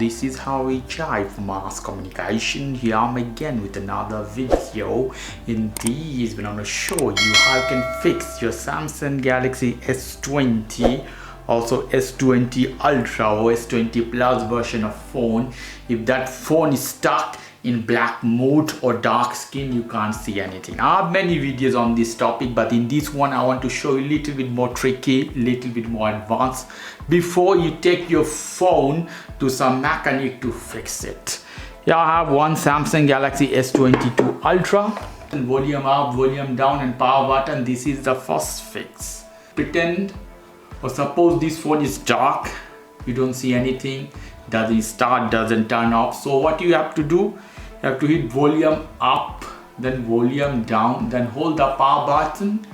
this is how we jive mass communication. Here I'm again with another video. In this I'm going to show you how you can fix your Samsung Galaxy S20, also S20 Ultra or S20 Plus version of phone. If that phone is stuck in black mode or dark skin, you can't see anything. I have many videos on this topic, but in this one I want to show you a little bit more tricky, little bit more advanced before you take your phone to some mechanic to fix it. Here I have one Samsung Galaxy S22 Ultra, and volume up, volume down and power button. This is the first fix. Pretend or suppose this phone is dark, you don't see anything, doesn't start, doesn't turn off. So what you have to do, you have to hit volume up, then volume down, then hold the power button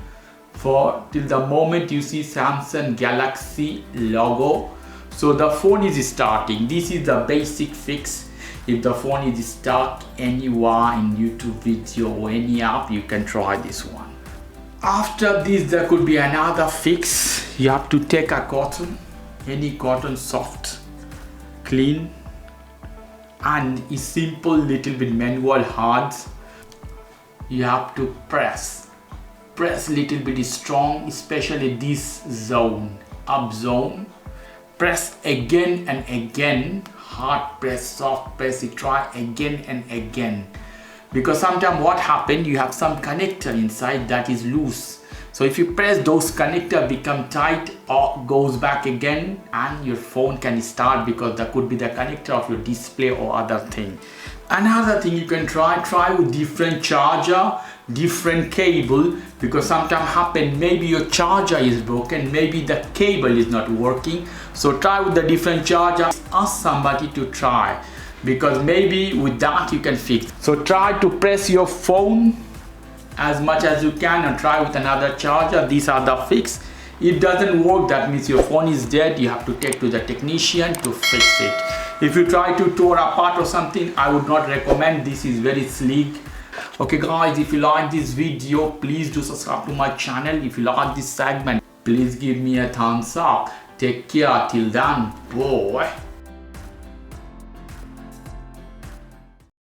for till the moment you see Samsung Galaxy logo. So the phone is starting. This is the basic fix. If the phone is stuck anywhere in YouTube video or any app, you can try this one. After this, there could be another fix. You have to take a cotton, any cotton, soft, clean, and is simple, little bit manual, hard. You have to press little bit strong, especially this zone, up zone. Press again and again, hard press, soft press, you try again and again, because sometimes what happens, you have some connector inside that is loose. So if you press, those connector become tight or goes back again, and your phone can start, because that could be the connector of your display or other thing. Another thing you can try with different charger, different cable, because sometimes happen, maybe your charger is broken, maybe the cable is not working. So try with the different charger. Ask somebody to try, because maybe with that you can fix. So try to press your phone as much as you can and try with another charger. These are the fix. It doesn't work, that means your phone is dead. You have to take to the technician to fix it. If you try to tear apart or something, I would not recommend. This is very sleek. Okay guys, if you like this video, please do subscribe to my channel. If you like this segment, please give me a thumbs up. Take care till then. Bye.